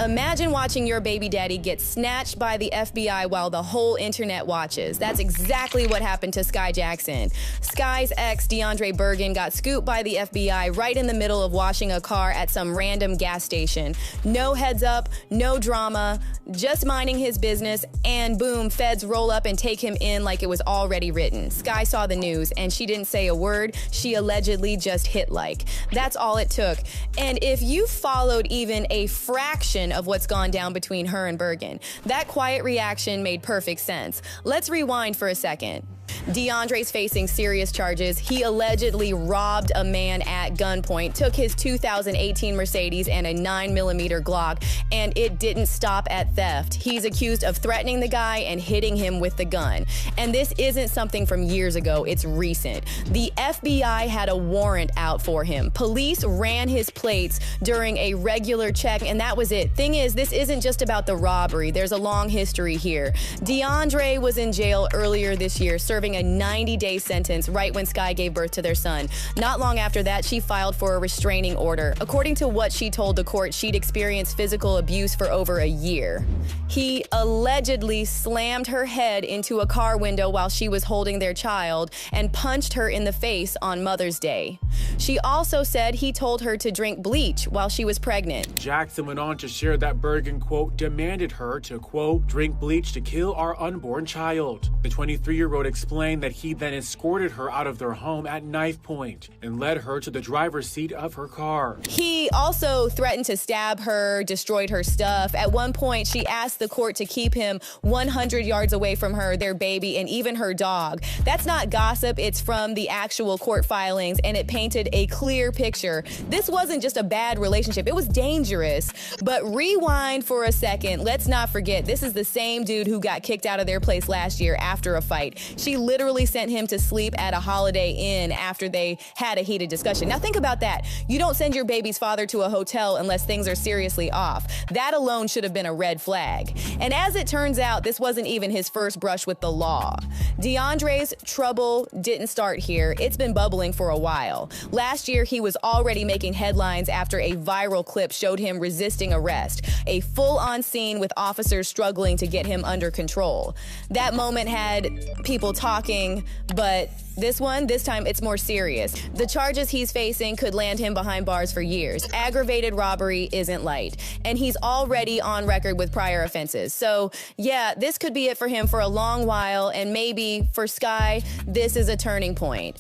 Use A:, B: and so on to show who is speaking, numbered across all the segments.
A: Imagine watching your baby daddy get snatched by the FBI while the whole internet watches. That's exactly what happened to Skai Jackson. Skai's ex, DeAndre Bergen, got scooped by the FBI right in the middle of washing a car at some random gas station. No heads up, no drama, just minding his business, and boom, feds roll up and take him in like it was already written. Skai saw the news, and she didn't say a word. She allegedly just hit like. That's all it took. And if you followed even a fraction of what's gone down between her and Bergen, that quiet reaction made perfect sense. Let's rewind for a second. DeAndre's facing serious charges. He allegedly robbed a man at gunpoint, took his 2018 Mercedes and a 9mm Glock, and it didn't stop at theft. He's accused of threatening the guy and hitting him with the gun. And this isn't something from years ago, it's recent. The FBI had a warrant out for him. Police ran his plates during a regular check, and that was it. Thing is, this isn't just about the robbery. There's a long history here. DeAndre was in jail earlier this year, serving a 90-day sentence right when Skai gave birth to their son. Not long after that, she filed for a restraining order. According to what she told the court, she'd experienced physical abuse for over a year. He allegedly slammed her head into a car window while she was holding their child and punched her in the face on Mother's Day. She also said he told her to drink bleach while she was pregnant.
B: Jackson went on to share that Bergen, quote, demanded her to, quote, drink bleach to kill our unborn child. The 23-year-old explained that he then escorted her out of their home at knife point and led her to the driver's seat of her car.
A: He also threatened to stab her, destroyed her stuff. At one point, she asked the court to keep him 100 yards away from her, their baby, and even her dog. That's not gossip, it's from the actual court filings, and it painted a clear picture. This wasn't just a bad relationship, it was dangerous. But rewind for a second, let's not forget, this is the same dude who got kicked out of their place last year after a fight. She literally sent him to sleep at a Holiday Inn after they had a heated discussion. Now think about that. You don't send your baby's father to a hotel unless things are seriously off. That alone should have been a red flag. And as it turns out, this wasn't even his first brush with the law. DeAndre's trouble didn't start here. It's been bubbling for a while. Last year, he was already making headlines after a viral clip showed him resisting arrest, a full-on scene with officers struggling to get him under control. That moment had people talking, but this time it's more serious. The charges he's facing could land him behind bars for years. Aggravated robbery isn't light, and he's already on record with prior offenses. So yeah, this could be it for him for a long while, and maybe for Skai, this is a turning point.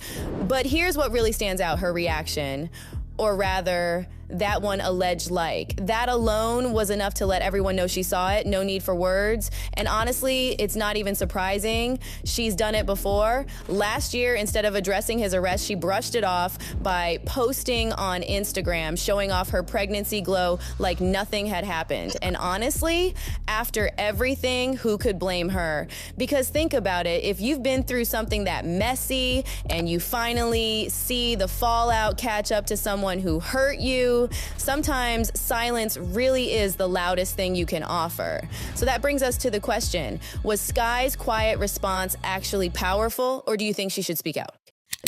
A: But here's what really stands out, her reaction, or rather, that one alleged like. That alone was enough to let everyone know she saw it, no need for words. And honestly, it's not even surprising. She's done it before. Last year, instead of addressing his arrest, she brushed it off by posting on Instagram, showing off her pregnancy glow like nothing had happened. And honestly, after everything, who could blame her? Because think about it, if you've been through something that messy and you finally see the fallout catch up to someone who hurt you, sometimes silence really is the loudest thing you can offer. So that brings us to the question, was Skai's quiet response actually powerful, or do you think she should speak out?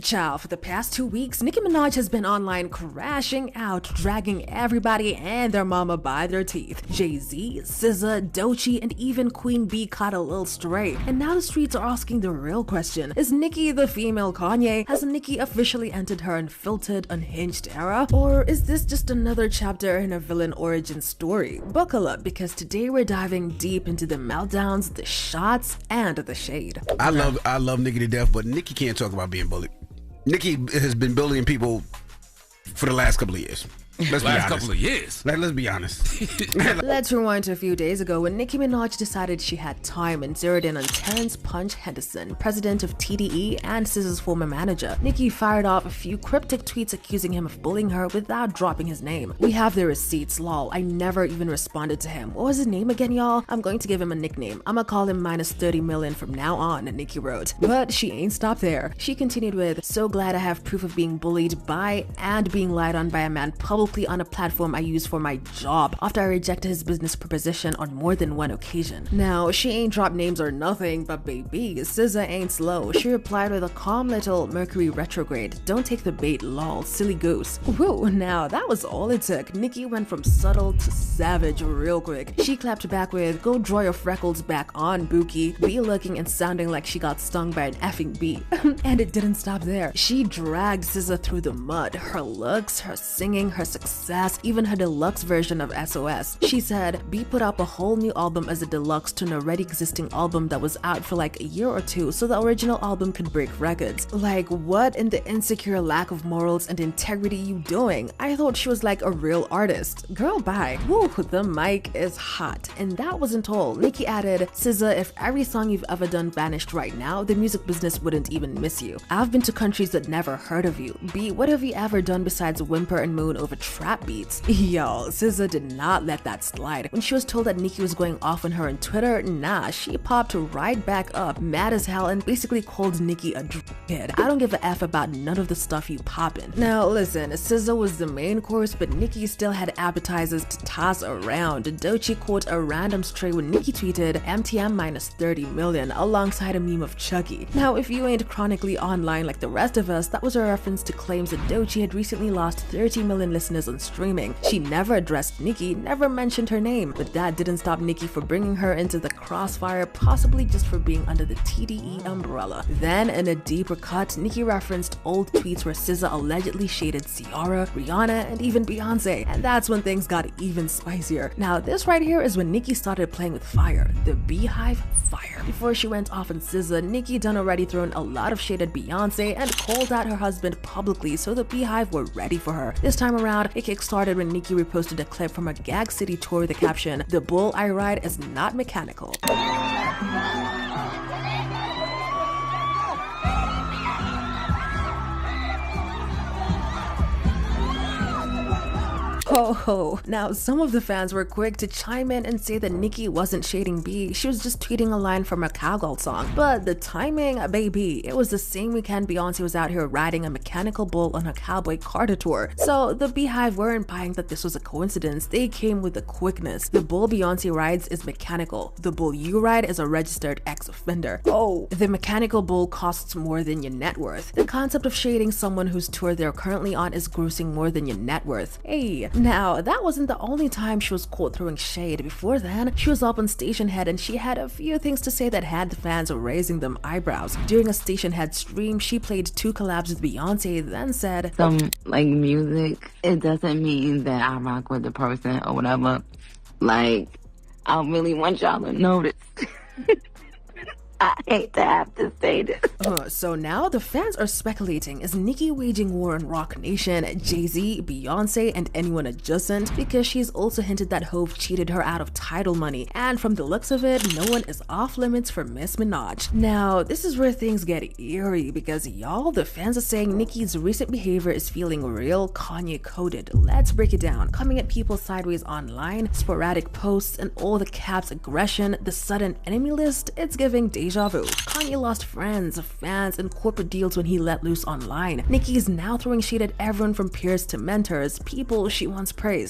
C: Child, for the past 2 weeks, Nicki Minaj has been online crashing out, dragging everybody and their mama by their teeth. Jay-Z, SZA, Doechii, and even Queen Bee caught a little stray. And now the streets are asking the real question. Is Nicki the female Kanye? Has Nicki officially entered her unfiltered, unhinged era? Or is this just another chapter in a villain origin story? Buckle up, because today we're diving deep into the meltdowns, the shots, and the shade.
D: I love Nicki to death, but Nicki can't talk about being bullied. Nicki has been bullying people for the last couple of years. Let's be honest.
C: Let's rewind to a few days ago when Nicki Minaj decided she had time and zeroed in on Terrence Punch Henderson, president of TDE and SZA's former manager. Nicki fired off a few cryptic tweets accusing him of bullying her without dropping his name. We have the receipts, lol. I never even responded to him. What was his name again, y'all? I'm going to give him a nickname. I'ma call him minus 30 million from now on, Nicki wrote. But she ain't stopped there. She continued with, so glad I have proof of being bullied by and being lied on by a man publicly vocally on a platform I use for my job after I rejected his business proposition on more than one occasion. Now, she ain't dropped names or nothing, but baby, SZA ain't slow. She replied with a calm little Mercury retrograde. Don't take the bait, lol, silly goose. Woo, now that was all it took. Nicki went from subtle to savage real quick. She clapped back with, go draw your freckles back on, Bookie. Be looking and sounding like she got stung by an effing bee. And it didn't stop there. She dragged SZA through the mud. Her looks, her singing, her success, even her deluxe version of SOS. She said, B put up a whole new album as a deluxe to an already existing album that was out for like a year or two so the original album could break records. Like, what in the insecure lack of morals and integrity you doing? I thought she was like a real artist. Girl, bye. Woo, the mic is hot. And that wasn't all. Nicki added, SZA, if every song you've ever done vanished right now, the music business wouldn't even miss you. I've been to countries that never heard of you. B, what have you ever done besides whimper and moan over trap beats? Yo, SZA did not let that slide. When she was told that Nicki was going off on her on Twitter, nah, she popped right back up, mad as hell, and basically called Nicki a kid. I don't give a F about none of the stuff you poppin'. Now listen, SZA was the main course, but Nicki still had appetizers to toss around. Doechii caught a random stray when Nicki tweeted MTM minus 30 million alongside a meme of Chucky. Now if you ain't chronically online like the rest of us, that was a reference to claims that Doechii had recently lost 30 million listeners on streaming. She never addressed Nicki, never mentioned her name, but that didn't stop Nicki for bringing her into the crossfire, possibly just for being under the TDE umbrella. Then in a deeper cut, Nicki referenced old tweets where SZA allegedly shaded Ciara, Rihanna, and even Beyonce, and that's when things got even spicier. Now this right here is when Nicki started playing with fire, the Beehive fire. Before she went off on SZA, Nicki done already thrown a lot of shade at Beyonce and called out her husband publicly, so the Beehive were ready for her. This time around, it kick-started when Nicki reposted a clip from a Gag City tour with the caption, "The bull I ride is not mechanical." Ho ho. Now, some of the fans were quick to chime in and say that Nicki wasn't shading B, she was just tweeting a line from a cowgirl song. But the timing, baby, it was the same weekend Beyonce was out here riding a mechanical bull on her Cowboy Carter tour. So the Beehive weren't buying that this was a coincidence, they came with the quickness. The bull Beyonce rides is mechanical. The bull you ride is a registered ex-offender. Oh, the mechanical bull costs more than your net worth. The concept of shading someone whose tour they're currently on is grossing more than your net worth. Hey. Now, that wasn't the only time she was caught throwing shade. Before then, she was up on Station Head and she had a few things to say that had the fans raising them eyebrows. During a Station Head stream, she played 2 collabs with Beyonce, then said,
E: some like music, it doesn't mean that I rock with the person or whatever. Like, I really want y'all to notice. I hate to have to say this.
C: So now the fans are speculating, is Nicki waging war on Rock Nation, Jay-Z, Beyonce, and anyone adjacent? Because she's also hinted that Hove cheated her out of title money, and from the looks of it, no one is off limits for Miss Minaj. Now, this is where things get eerie, because y'all, the fans are saying Nicki's recent behavior is feeling real Kanye coded. Let's break it down. Coming at people sideways online, sporadic posts, and all the caps aggression, the sudden enemy list, it's giving deja vu. Kanye lost friends, fans, and corporate deals when he let loose online. Nicki is now throwing shade at everyone from peers to mentors, people she once praised.